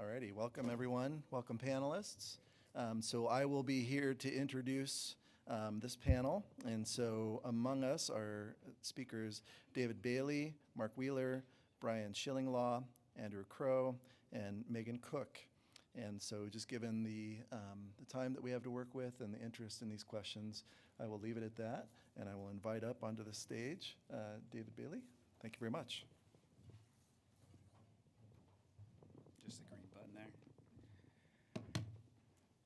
Alrighty, welcome everyone. Welcome panelists. So I will be here to introduce this panel. And so among us are speakers David Bailey, Marc Wheeler, Brian Shillinglaw, Andrew Crow, and Megan Coch. And so just given the time that we have to work with and the interest in these questions, I will leave it at that. And I will invite up onto the stage David Bailey. Thank you very much. Just the green button there.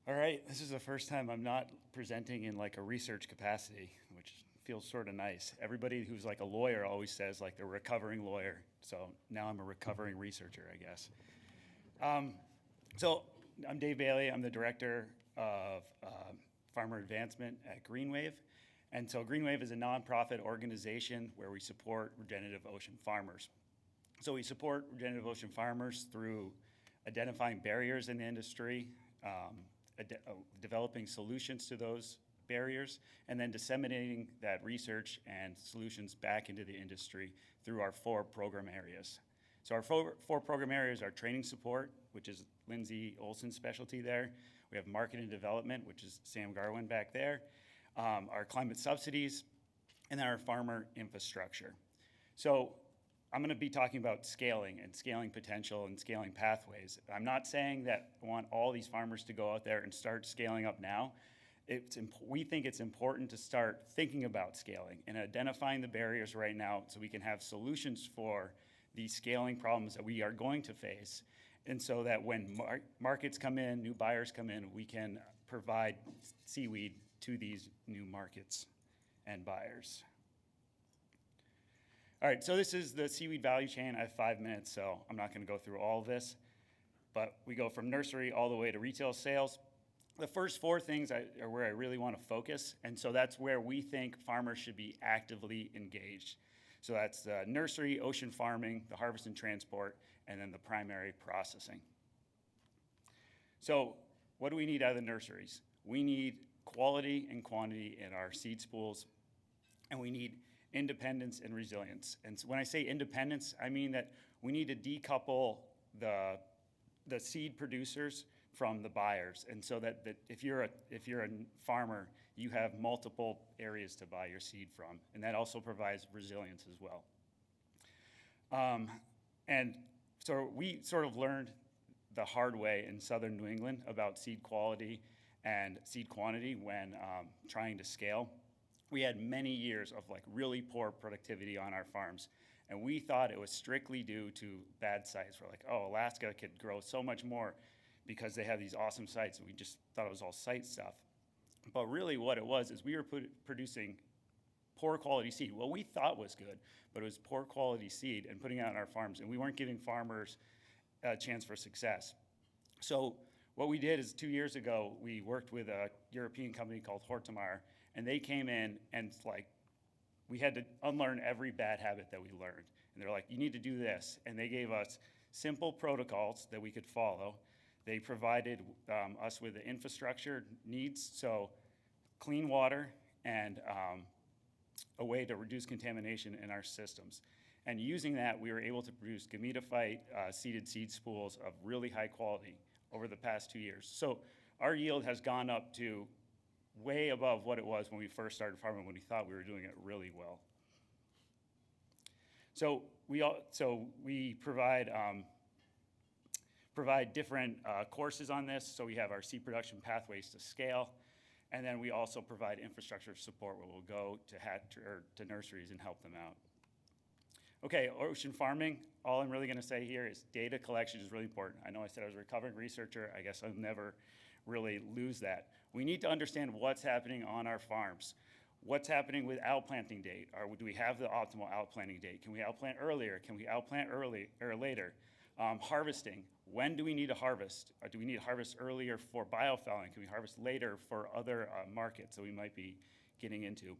All right, this is the first time I'm not presenting in like a research capacity, which feels sort of nice. Everybody who's like a lawyer always says like they're a recovering lawyer. So now I'm a recovering researcher, I guess. So I'm Dave Bailey. I'm the director of farmer advancement at GreenWave. And so GreenWave is a nonprofit organization where we support regenerative ocean farmers. So we support regenerative ocean farmers through identifying barriers in the industry, developing solutions to those barriers, and then disseminating that research and solutions back into the industry through our 4 program areas. So our 4 program areas are training support, which is Lindsay Olson's specialty there. We have market and development, which is Sam Garwin back there. Our climate subsidies, and then our farmer infrastructure. So I'm going to be talking about scaling and scaling potential and scaling pathways. I'm not saying that I want all these farmers to go out there and start scaling up now. We think it's important to start thinking about scaling and identifying the barriers right now so we can have solutions for these scaling problems that we are going to face. And so that when markets come in, new buyers come in, we can provide seaweed to these new markets and buyers. All right, so this is the seaweed value chain. I have 5 minutes, so I'm not going to go through all of this. But we go from nursery all the way to retail sales. The first 4 things are where I really want to focus, and so that's where we think farmers should be actively engaged. So that's the nursery, ocean farming, the harvest and transport, and then the primary processing. So what do we need out of the nurseries? We need quality and quantity in our seed spools, and we need independence and resilience. And so when I say independence, I mean that we need to decouple the seed producers from the buyers, and so that if you're a farmer, you have multiple areas to buy your seed from, and that also provides resilience as well. And so we sort of learned the hard way in southern New England about seed quality and seed quantity when trying to scale. We had many years of like really poor productivity on our farms, and we thought it was strictly due to bad sites. We're like, oh, Alaska could grow so much more because they have these awesome sites, and we just thought it was all site stuff. But really what it was is we were producing poor quality seed. What we thought was good, but it was poor quality seed and putting it out on our farms, and we weren't giving farmers a chance for success. So what we did is 2 years ago, we worked with a European company called Hortemar, and they came in and like, we had to unlearn every bad habit that we learned. And they're like, you need to do this. And they gave us simple protocols that we could follow. They provided us with the infrastructure needs, so clean water and a way to reduce contamination in our systems. And using that, we were able to produce gametophyte seeded seed spools of really high quality over the past 2 years. So our yield has gone up to way above what it was when we first started farming, when we thought we were doing it really well. So we provide different courses on this. So we have our seed production pathways to scale, and then we also provide infrastructure support where we'll go to nurseries and help them out. Okay, ocean farming, all I'm really gonna say here is data collection is really important. I know I said I was a recovering researcher. I guess I'll never really lose that. We need to understand what's happening on our farms. What's happening with outplanting date? Do we have the optimal outplanting date? Can we outplant earlier? Can we outplant early or later? Harvesting, when do we need to harvest? Or do we need to harvest earlier for biofouling? Can we harvest later for other markets that we might be getting into?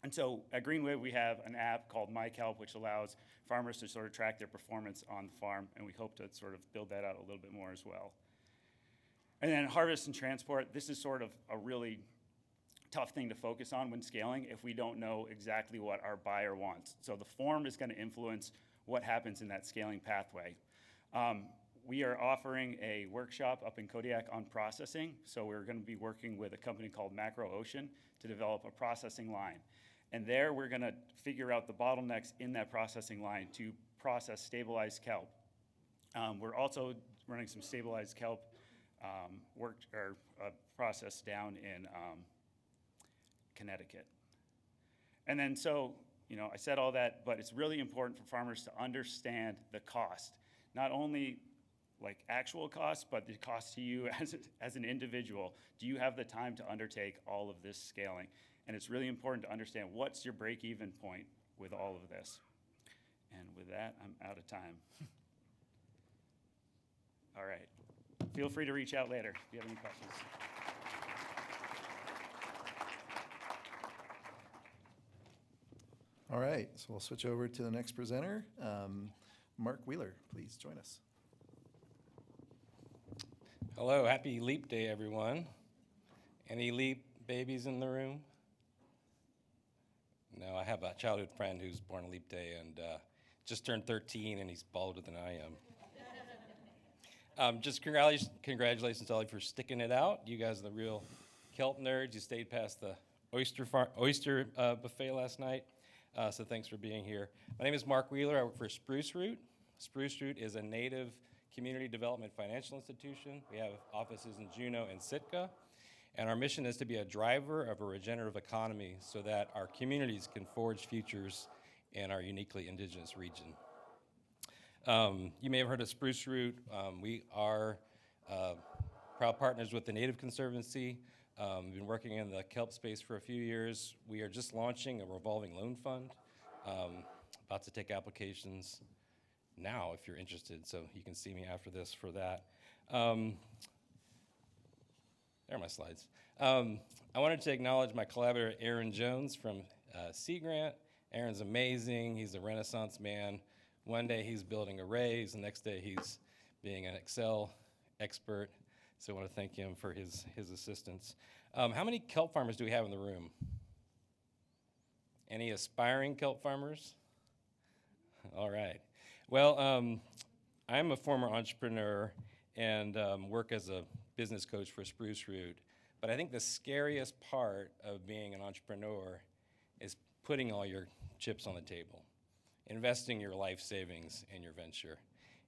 And so at GreenWave, we have an app called My Kelp, which allows farmers to sort of track their performance on the farm, and we hope to sort of build that out a little bit more as well. And then harvest and transport, this is sort of a really tough thing to focus on when scaling if we don't know exactly what our buyer wants. So the form is going to influence what happens in that scaling pathway. we are offering a workshop up in Kodiak on processing. So we're going to be working with a company called Macro Ocean to develop a processing line. And there we're going to figure out the bottlenecks in that processing line to process stabilized kelp. We're also running some stabilized kelp process down in Connecticut. And then so, I said all that, but it's really important for farmers to understand the cost. Not only like actual costs, but the cost to you as an individual. Do you have the time to undertake all of this scaling? And it's really important to understand what's your break-even point with all of this. And with that, I'm out of time. All right. Feel free to reach out later if you have any questions. All right, so we'll switch over to the next presenter. Marc Wheeler, please join us. Hello, happy Leap Day, everyone. Any Leap babies in the room? No, I have a childhood friend who's born on Leap Day and just turned 13, and he's balder than I am. Just congratulations to all of you for sticking it out. You guys are the real kelp nerds. You stayed past the oyster buffet last night, so thanks for being here. My name is Marc Wheeler. I work for Spruce Root. Spruce Root is a native community development financial institution. We have offices in Juneau and Sitka, and our mission is to be a driver of a regenerative economy so that our communities can forge futures in our uniquely indigenous region. You may have heard of Spruce Root. We are proud partners with the Native Conservancy. We've been working in the kelp space for a few years. We are just launching a revolving loan fund, about to take applications now if you're interested, so you can see me after this for that. There are my slides. I wanted to acknowledge my collaborator, Aaron Jones from Sea Grant. Aaron's amazing. He's a Renaissance man. One day he's building arrays, the next day he's being an Excel expert. So I want to thank him for his assistance. How many kelp farmers do we have in the room? Any aspiring kelp farmers? All right. Well, I'm a former entrepreneur and work as a business coach for Spruce Root. But I think the scariest part of being an entrepreneur is putting all your chips on the table, investing your life savings in your venture.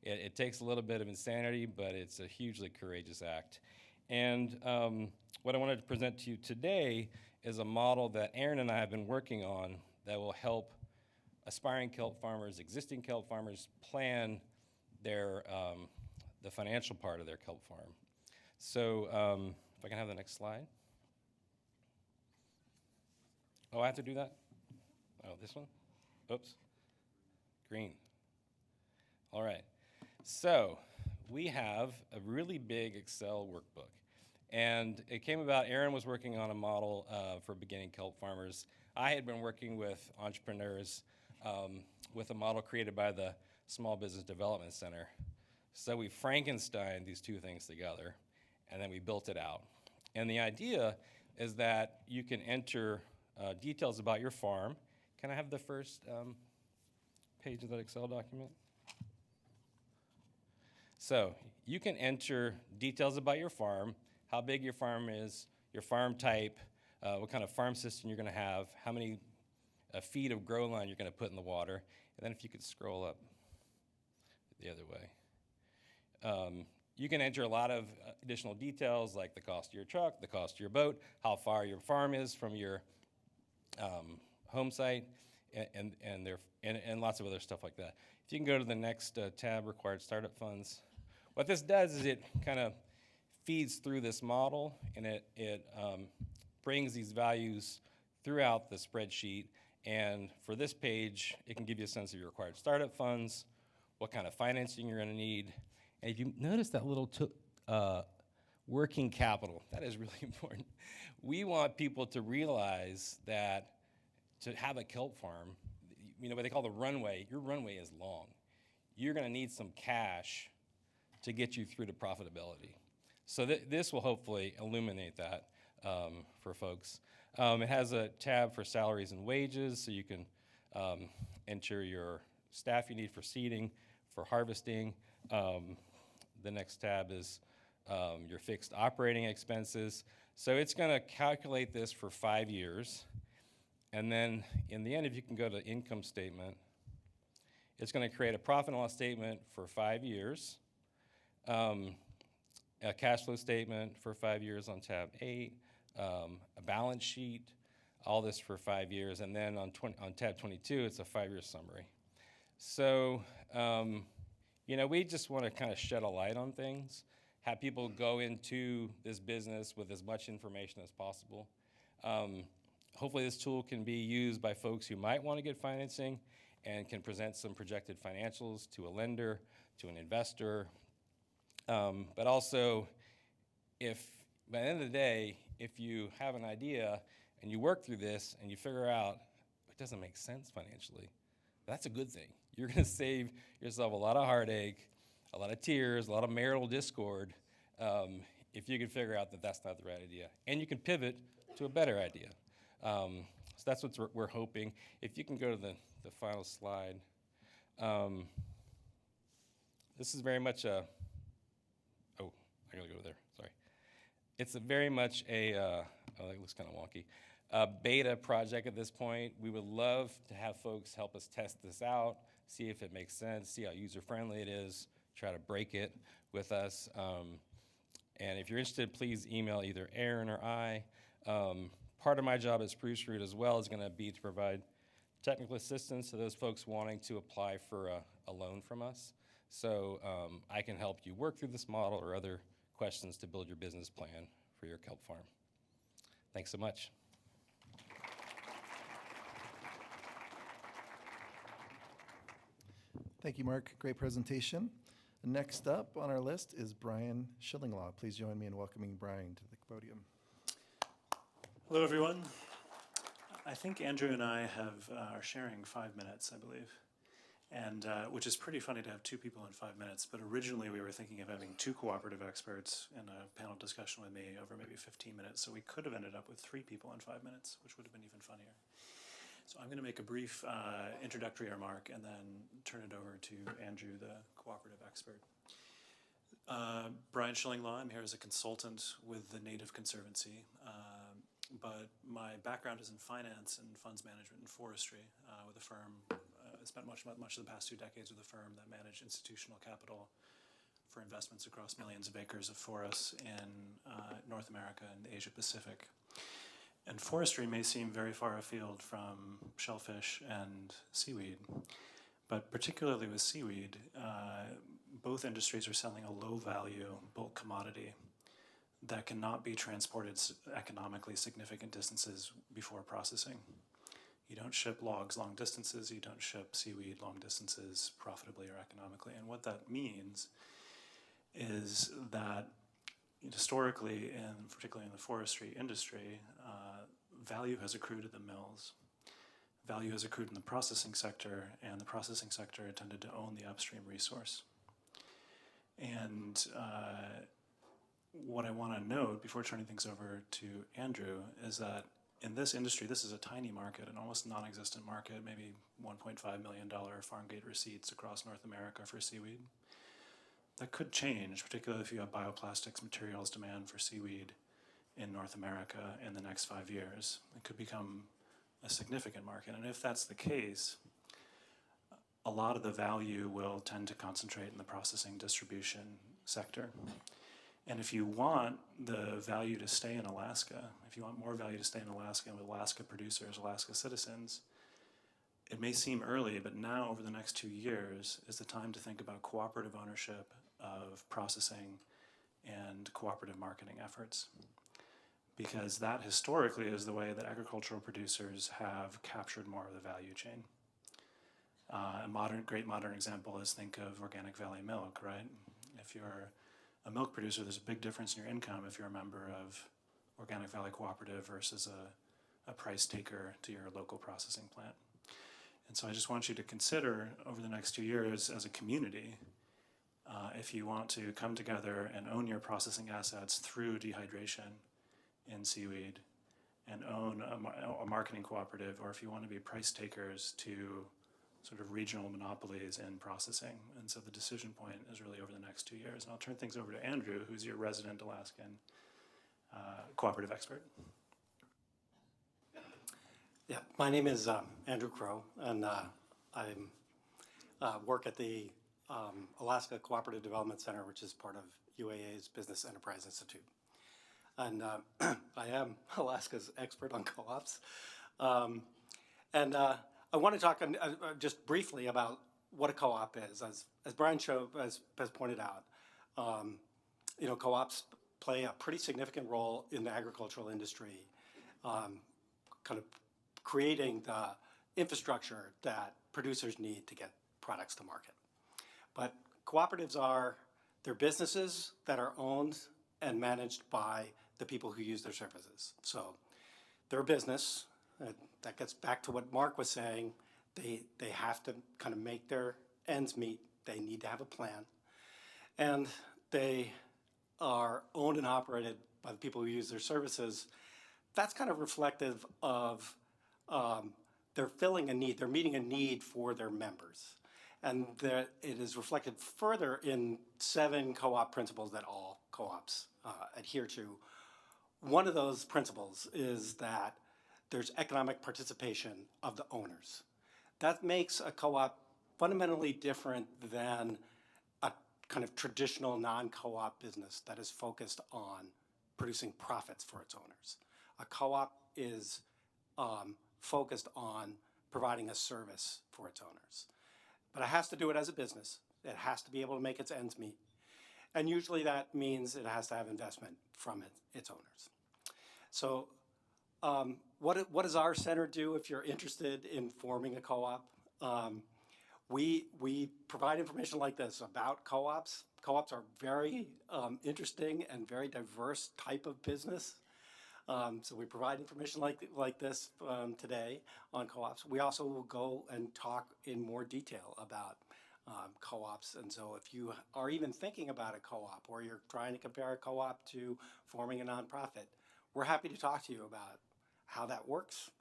It takes a little bit of insanity, but it's a hugely courageous act. And what I wanted to present to you today is a model that Aaron and I have been working on that will help aspiring kelp farmers, existing kelp farmers, plan their the financial part of their kelp farm. So if I can have the next slide. Oh, I have to do that? Oh, this one? Oops. Green. All right. So we have a really big Excel workbook. And it came about, Aaron was working on a model for beginning kelp farmers. I had been working with entrepreneurs with a model created by the Small Business Development Center. So we Frankensteined these two things together, and then we built it out. And the idea is that you can enter details about your farm. Can I have the first page of that Excel document? So you can enter details about your farm, how big your farm is, your farm type, what kind of farm system you're going to have, how many feet of grow line you're going to put in the water, and then if you could scroll up the other way. You can enter a lot of additional details like the cost of your truck, the cost of your boat, how far your farm is from your home site, and lots of other stuff like that. If you can go to the next tab, required startup funds. What this does is it kind of feeds through this model, and it brings these values throughout the spreadsheet. And for this page, it can give you a sense of your required startup funds, what kind of financing you're going to need. And if you notice that little working capital, that is really important. We want people to realize that to have a kelp farm, what they call the runway, your runway is long. You're going to need some cash to get you through to profitability. So this will hopefully illuminate that for folks. It has a tab for salaries and wages, so you can enter your staff you need for seeding, for harvesting, The next tab is your fixed operating expenses. So it's going to calculate this for 5 years. And then in the end, if you can go to income statement, it's going to create a profit and loss statement for 5 years, a cash flow statement for 5 years on tab 8, a balance sheet, all this for 5 years. And then on tab 22, it's a 5-year summary. So, we just want to kind of shed a light on things, have people go into this business with as much information as possible. Hopefully this tool can be used by folks who might want to get financing and can present some projected financials to a lender, to an investor. But also, if by the end of the day, if you have an idea and you work through this and you figure out it doesn't make sense financially, that's a good thing. You're going to save yourself a lot of heartache, a lot of tears, a lot of marital discord, if you can figure out that that's not the right idea. And you can pivot to a better idea. So that's what we're hoping. If you can go to the final slide. This is very much a, oh, I gotta go there, sorry. It's very much a, oh, that looks kind of wonky, a beta project at this point. We would love to have folks help us test this out, see if it makes sense, see how user-friendly it is, try to break it with us. And if you're interested, please email either Aaron or I. Part of my job at Spruce Root as well is gonna be to provide technical assistance to those folks wanting to apply for a loan from us. So I can help you work through this model or other questions to build your business plan for your kelp farm. Thanks so much. Thank you, Marc. Great presentation. Next up on our list is Brian Shillinglaw. Please join me in welcoming Brian to the podium. Hello, everyone. I think Andrew and I are sharing 5 minutes, I believe, and which is pretty funny to have 2 people in 5 minutes. But originally, we were thinking of having 2 cooperative experts in a panel discussion with me over maybe 15 minutes. So we could have ended up with 3 people in 5 minutes, which would have been even funnier. So I'm going to make a brief introductory remark and then turn it over to Andrew, the cooperative expert. Brian Shillinglaw. I'm here as a consultant with the Native Conservancy. But my background is in finance and funds management and forestry with a firm. I spent much of the past 2 decades with a firm that managed institutional capital for investments across millions of acres of forests in North America and Asia Pacific. And forestry may seem very far afield from shellfish and seaweed, but particularly with seaweed, both industries are selling a low-value bulk commodity that cannot be transported economically significant distances before processing. You don't ship logs long distances, you don't ship seaweed long distances profitably or economically. And what that means is that historically, and particularly in the forestry industry, value has accrued to the mills. Value has accrued in the processing sector, and the processing sector tended to own the upstream resource. And what I want to note before turning things over to Andrew is that in this industry, this is a tiny market, an almost non-existent market, maybe $1.5 million farm gate receipts across North America for seaweed. That could change, particularly if you have bioplastics materials demand for seaweed in North America in the next 5 years. It could become a significant market, and if that's the case, a lot of the value will tend to concentrate in the processing distribution sector. And if you want the value to stay in Alaska, if you want more value to stay in Alaska with Alaska producers, Alaska citizens, it may seem early, but now over the next 2 years is the time to think about cooperative ownership of processing and cooperative marketing efforts. Because that historically is the way that agricultural producers have captured more of the value chain. A great modern example is think of Organic Valley Milk, right? If you're a milk producer, there's a big difference in your income if you're a member of Organic Valley Cooperative versus a price taker to your local processing plant. And so I just want you to consider over the next 2 years as a community, if you want to come together and own your processing assets through dehydration in seaweed and own a marketing cooperative, or if you want to be price takers to sort of regional monopolies in processing. And so the decision point is really over the next 2 years. And I'll turn things over to Andrew, who's your resident Alaskan cooperative expert. Yeah, my name is Andrew Crow, and I work at the Alaska Cooperative Development Center, which is part of UAA's Business Enterprise Institute. And I am Alaska's expert on co-ops. I want to talk just briefly about what a co-op is. As Brian has pointed out, co-ops play a pretty significant role in the agricultural industry, kind of creating the infrastructure that producers need to get products to market. But cooperatives they're businesses that are owned and managed by the people who use their services. So they're a business. That gets back to what Marc was saying. They have to kind of make their ends meet. They need to have a plan. And they are owned and operated by the people who use their services. That's kind of reflective of they're filling a need. They're meeting a need for their members. And it is reflected further in 7 co-op principles that all co-ops adhere to. One of those principles is that there's economic participation of the owners. That makes a co-op fundamentally different than a kind of traditional non-co-op business that is focused on producing profits for its owners. A co-op is focused on providing a service for its owners. But it has to do it as a business. It has to be able to make its ends meet. And usually that means it has to have investment from its owners. So what does our center do if you're interested in forming a co-op? We provide information like this about co-ops. Co-ops are very interesting and very diverse type of business. So we provide information like this today on co-ops. We also will go and talk in more detail about co-ops. And so if you are even thinking about a co-op or you're trying to compare a co-op to forming a nonprofit, we're happy to talk to you about how that works,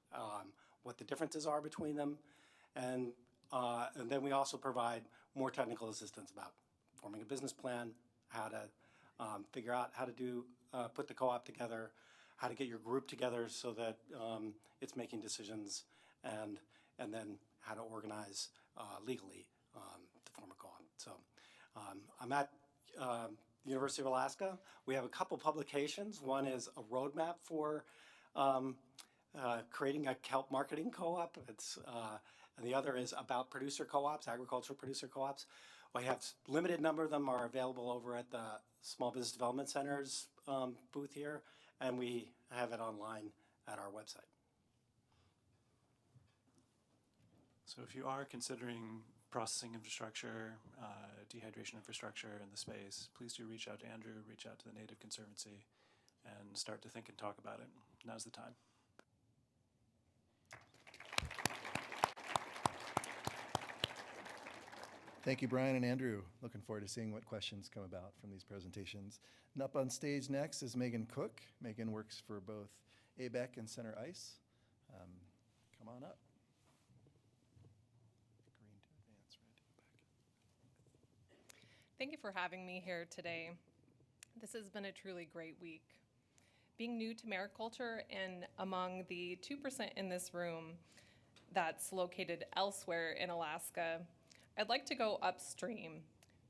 what the differences are between them, and then we also provide more technical assistance about forming a business plan, how to figure out how to put the co-op together, how to get your group together so that it's making decisions, and then how to organize legally to form a co-op. So I'm at the University of Alaska. We have a couple publications. One is a roadmap for creating a kelp marketing co-op. And the other is about producer co-ops, agricultural producer co-ops. We have a limited number of them are available over at the Small Business Development Center's booth here, and we have it online at our website. So if you are considering processing infrastructure, dehydration infrastructure in the space, please do reach out to Andrew, reach out to the Native Conservancy, and start to think and talk about it. Now's the time. Thank you, Brian and Andrew. Looking forward to seeing what questions come about from these presentations. And up on stage next is Megan Cook. Megan works for both ABEC and Center ICE. Come on up. Green to advance, red to go back. Thank you for having me here today. This has been a truly great week. Being new to mariculture and among the 2% in this room that's located elsewhere in Alaska, I'd like to go upstream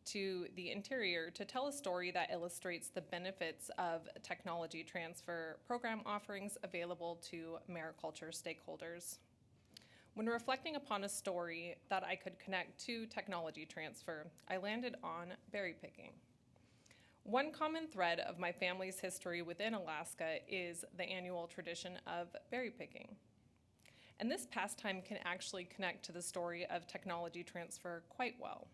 to the interior to tell a story that illustrates the benefits of technology transfer program offerings available to mariculture stakeholders. When reflecting upon a story that I could connect to technology transfer, I landed on berry picking. One common thread of my family's history within Alaska is the annual tradition of berry picking. And this pastime can actually connect to the story of technology transfer quite well.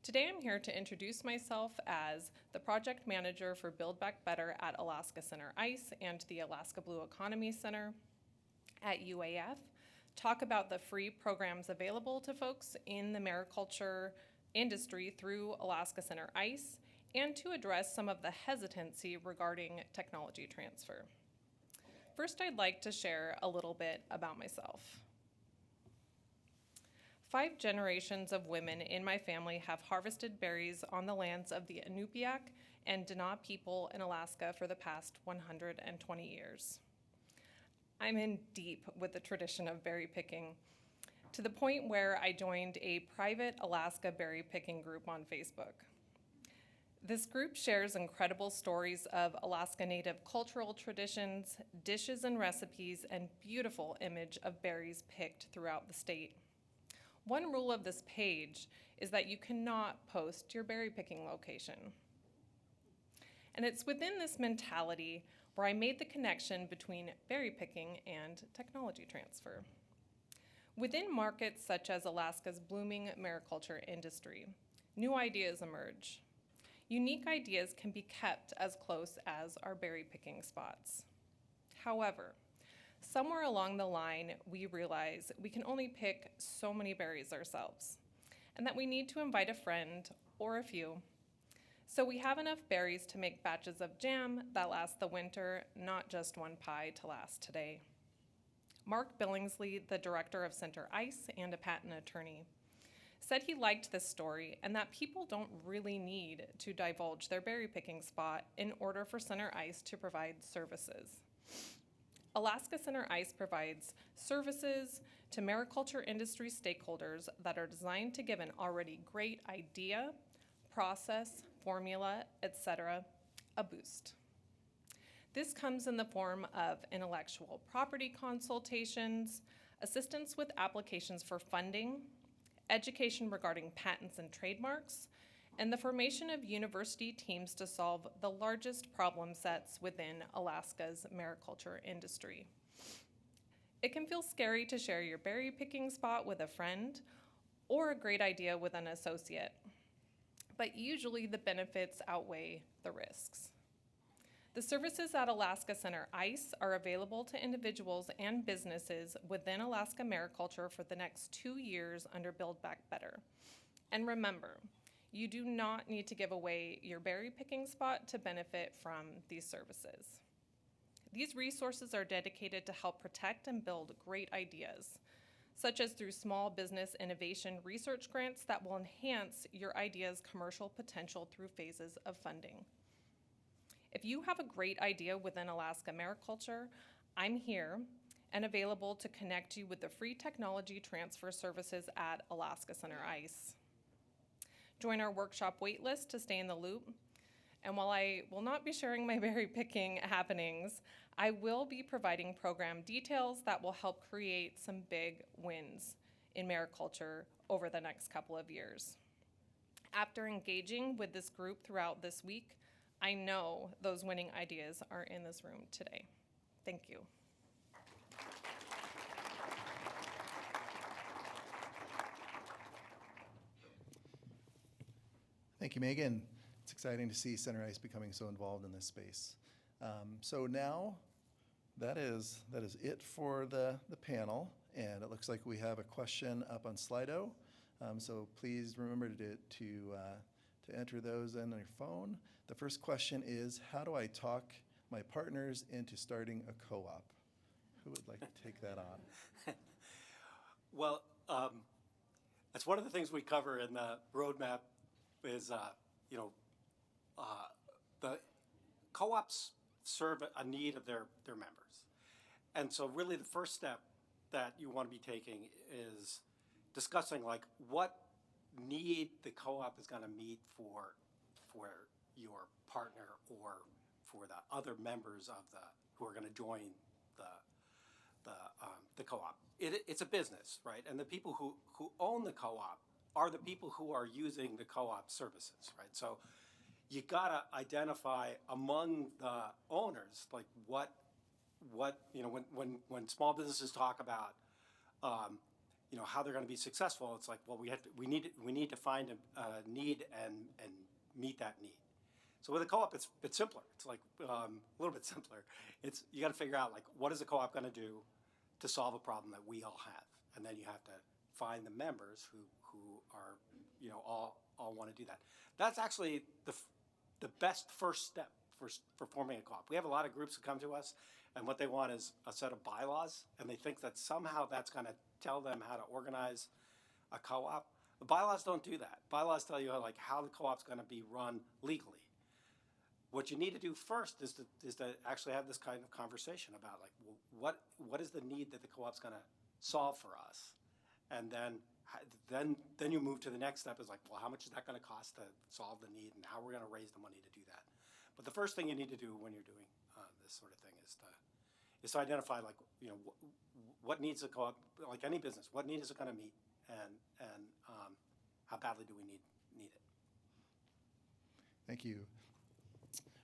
Today I'm here to introduce myself as the project manager for Build Back Better at Alaska Center ICE and the Alaska Blue Economy Center at UAF, talk about the free programs available to folks in the mariculture industry through Alaska Center ICE, and to address some of the hesitancy regarding technology transfer. First, I'd like to share a little bit about myself. 5 generations of women in my family have harvested berries on the lands of the Inupiaq and Dana people in Alaska for the past 120 years. I'm in deep with the tradition of berry picking, to the point where I joined a private Alaska berry picking group on Facebook. This group shares incredible stories of Alaska Native cultural traditions, dishes and recipes, and beautiful image of berries picked throughout the state. One rule of this page is that you cannot post your berry picking location. And it's within this mentality where I made the connection between berry picking and technology transfer. Within markets such as Alaska's blooming mariculture industry, new ideas emerge. Unique ideas can be kept as close as our berry picking spots. However, somewhere along the line, we realize we can only pick so many berries ourselves, and that we need to invite a friend or a few. So we have enough berries to make batches of jam that last the winter, not just one pie to last today. Marc Billingsley, the director of Center Ice and a patent attorney, said he liked this story and that people don't really need to divulge their berry picking spot in order for Center Ice to provide services. Alaska Center Ice provides services to mariculture industry stakeholders that are designed to give an already great idea, process, formula, etc., a boost. This comes in the form of intellectual property consultations, assistance with applications for funding, education regarding patents and trademarks, and the formation of university teams to solve the largest problem sets within Alaska's mariculture industry. It can feel scary to share your berry picking spot with a friend or a great idea with an associate, but usually the benefits outweigh the risks. The services at Alaska Center Ice are available to individuals and businesses within Alaska mariculture for the next 2 years under Build Back Better. And remember, you do not need to give away your berry picking spot to benefit from these services. These resources are dedicated to help protect and build great ideas, such as through small business innovation research grants that will enhance your idea's commercial potential through phases of funding. If you have a great idea within Alaska mariculture, I'm here and available to connect you with the free technology transfer services at Alaska Center Ice. Join our workshop waitlist to stay in the loop. And while I will not be sharing my berry picking happenings, I will be providing program details that will help create some big wins in mariculture over the next couple of years. After engaging with this group throughout this week, I know those winning ideas are in this room today. Thank you. Thank you, Megan. It's exciting to see Center Ice becoming so involved in this space. So now that is it for the panel, and it looks like we have a question up on Slido. So please remember to enter those in on your phone. The first question is, how do I talk my partners into starting a co-op? Who would like to take that on? Well, that's one of the things we cover in the roadmap is, the co-ops serve a need of their members. And so really the first step that you want to be taking is discussing like what need the co-op is going to meet for your partner or for the other members of who are going to join the co-op. It's a business, right? And the people who own the co-op are the people who are using the co-op services, right? So you gotta identify among the owners, like what when small businesses talk about how they're going to be successful, it's like, well, we need to find a need and meet that need. So with a co-op, it's simpler. It's like a little bit simpler. You got to figure out like what is the co-op going to do to solve a problem that we all have, and then you have to find the members who are all want to do that. That's actually the best first step for forming a co-op. We have a lot of groups who come to us, and what they want is a set of bylaws, and they think that somehow that's going to tell them how to organize a co-op. The bylaws don't do that. Bylaws tell you how the co-op's going to be run legally. What you need to do first is to actually have this kind of conversation about well, what is the need that the co-op's going to solve for us, and then you move to the next step is well, how much is that going to cost to solve the need, and how we're going to raise the money to do that. But the first thing you need to do when you're doing this sort of thing is to identify what needs a co-op, like any business, what need is it going to meet, and how badly do we need it. Thank you.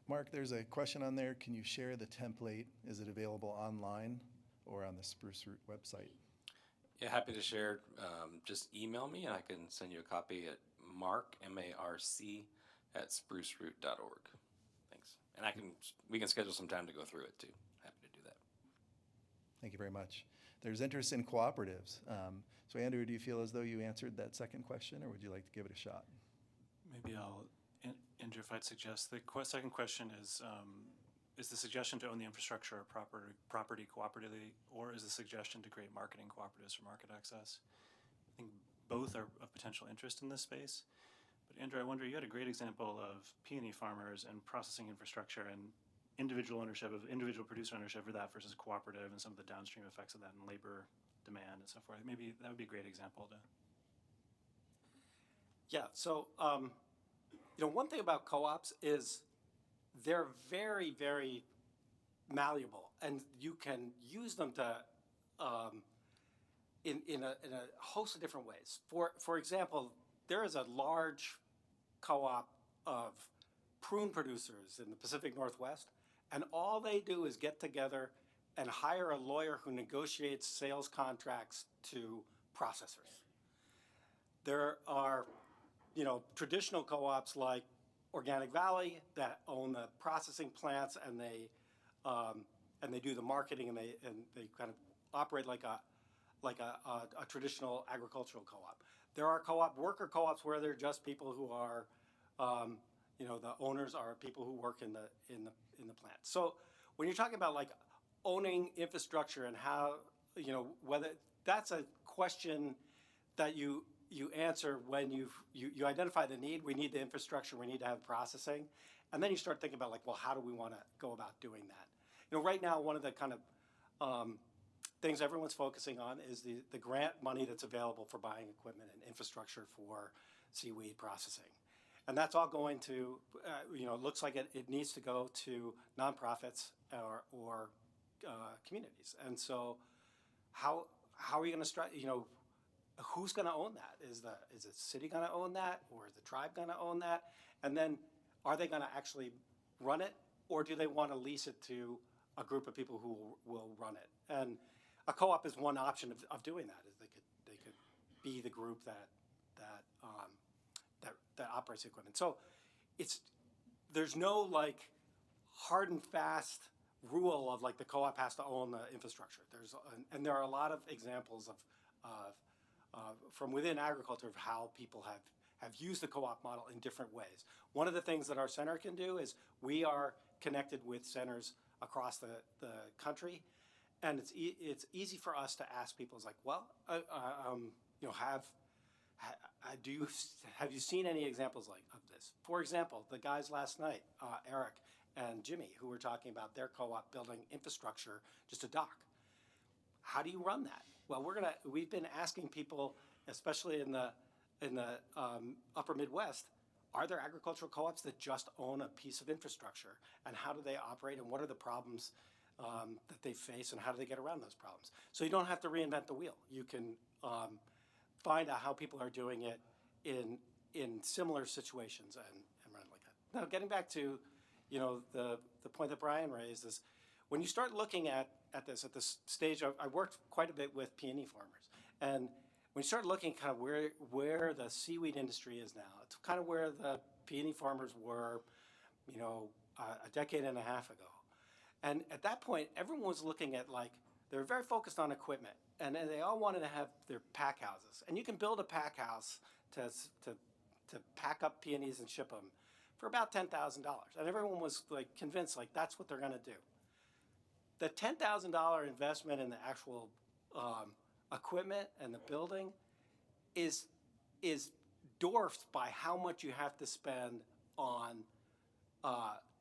Marc, there's a question on there. Can you share the template? Is it available online or on the Spruce Root website? Yeah, happy to share. Just email me and I can send you a copy at Marc, M-A-R-C, at spruceroot.org. Thanks. And we can schedule some time to go through it too. Happy to do that. Thank you very much. There's interest in cooperatives. So Andrew, do you feel as though you answered that second question, or would you like to give it a shot? Maybe Andrew, if I'd suggest, the second question is the suggestion to own the infrastructure or property cooperatively, or is the suggestion to create marketing cooperatives for market access? I think both are of potential interest in this space. But Andrew, I wonder, you had a great example of peony farmers and processing infrastructure and individual producer ownership for that versus cooperative and some of the downstream effects of that in labor demand and so forth. Maybe that would be a great example to. Yeah, so one thing about co-ops is they're very, very malleable, and you can use them to in a host of different ways. For example, there is a large co-op of prune producers in the Pacific Northwest, and all they do is get together and hire a lawyer who negotiates sales contracts to processors. There are, traditional co-ops like Organic Valley that own the processing plants, and they do the marketing, and they kind of operate like a traditional agricultural co-op. There are worker co-ops where they're just people who are, the owners are people who work in the plant. So when you're talking about owning infrastructure and how, whether that's a question that you answer when you identify the need. We need the infrastructure, we need to have processing, and then you start thinking about well, how do we want to go about doing that? Right now, one of the kind of things everyone's focusing on is the grant money that's available for buying equipment and infrastructure for seaweed processing. And that's all going to, looks like it needs to go to nonprofits or communities. And so how are you going to start, who's going to own that? Is the city going to own that, or is the tribe going to own that? And then are they going to actually run it, or do they want to lease it to a group of people who will run it? And a co-op is one option of doing that. Is they could be the group that operates the equipment. So there's no hard and fast rule of the co-op has to own the infrastructure. And there are a lot of examples of from within agriculture of how people have used the co-op model in different ways. One of the things that our center can do is we are connected with centers across the country, and it's easy for us to ask people, have you seen any examples of this? For example, the guys last night, Eric and Jimmy, who were talking about their co-op building infrastructure, just a dock. How do you run that? Well, we've been asking people, especially in the upper Midwest, are there agricultural co-ops that just own a piece of infrastructure, and how do they operate, and what are the problems that they face, and how do they get around those problems? So you don't have to reinvent the wheel. You can find out how people are doing it in similar situations and run it like that. Now, getting back to the point that Brian raised is when you start looking at this stage, I worked quite a bit with peony farmers, and when you start looking kind of where the seaweed industry is now, it's kind of where the peony farmers were, a decade and a half ago. And at that point, everyone was looking at they were very focused on equipment, and they all wanted to have their pack houses. And you can build a pack house to pack up peonies and ship them for about $10,000. And everyone was convinced that's what they're going to do. The $10,000 investment in the actual equipment and the building is dwarfed by how much you have to spend on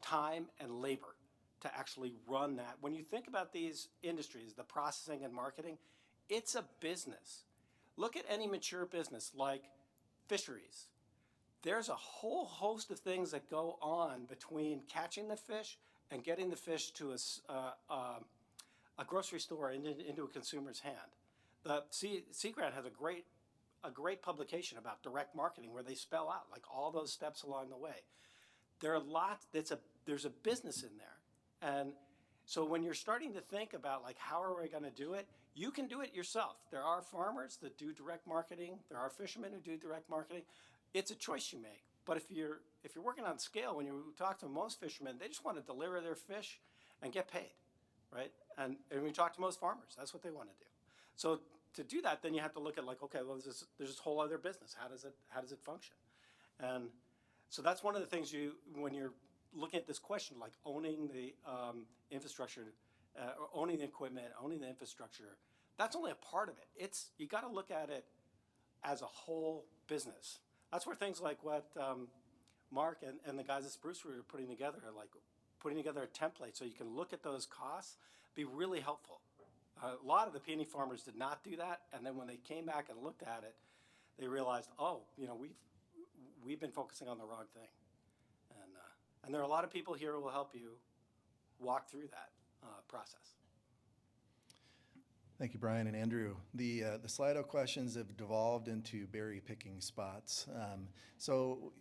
time and labor to actually run that. When you think about these industries, the processing and marketing, it's a business. Look at any mature business like fisheries. There's a whole host of things that go on between catching the fish and getting the fish to a grocery store into a consumer's hand. The Sea Grant has a great publication about direct marketing where they spell out like all those steps along the way. There are lots. There's a business in there, and so when you're starting to think about like how are we going to do it, you can do it yourself. There are farmers that do direct marketing. There are fishermen who do direct marketing. It's a choice you make. But if you're working on scale, when you talk to most fishermen, they just want to deliver their fish and get paid, right? And when we talk to most farmers, that's what they want to do. So to do that, then you have to look at like, okay, well, there's this whole other business. How does it function? And so that's one of the things when you're looking at this question, like owning the infrastructure, or owning the equipment, owning the infrastructure, that's only a part of it. You got to look at it as a whole business. That's where things like what Marc and the guys at Spruce were putting together, like putting together a template so you can look at those costs, be really helpful. A lot of the peony farmers did not do that, and then when they came back and looked at it, they realized, oh, we've been focusing on the wrong thing. And there are a lot of people here who will help you walk through that process. Thank you, Brian and Andrew. The Slido questions have devolved into berry picking spots. So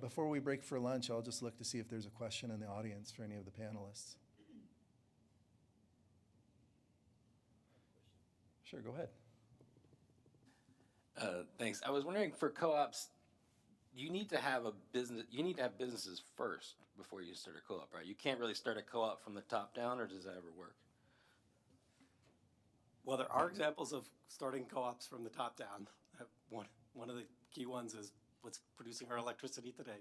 before we break for lunch, I'll just look to see if there's a question in the audience for any of the panelists. Sure, go ahead. Thanks. I was wondering, for co-ops, you need to have a business. You need to have businesses first before you start a co-op, right? You can't really start a co-op from the top down, or does that ever work? Well, there are examples of starting co-ops from the top down. One of the key ones is what's producing our electricity today.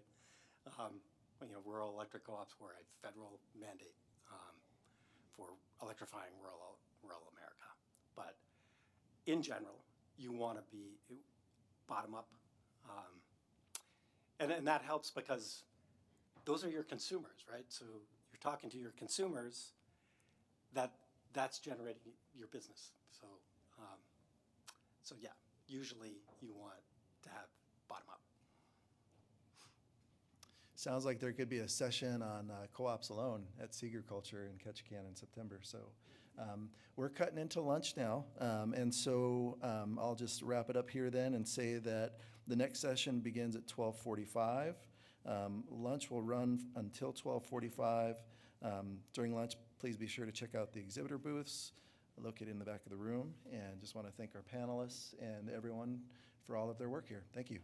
Rural electric co-ops were a federal mandate for electrifying rural America. But in general, you want to be bottom up. And that helps because those are your consumers, right? So you're talking to your consumers, that's generating your business. So yeah, usually you want to have bottom up. Sounds like there could be a session on co-ops alone at Seaweed in Ketchikan in September. So we're cutting into lunch now. And so I'll just wrap it up here then and say that the next session begins at 12:45. Lunch will run until 12:45. During lunch, please be sure to check out the exhibitor booths located in the back of the room. And just want to thank our panelists and everyone for all of their work here. Thank you.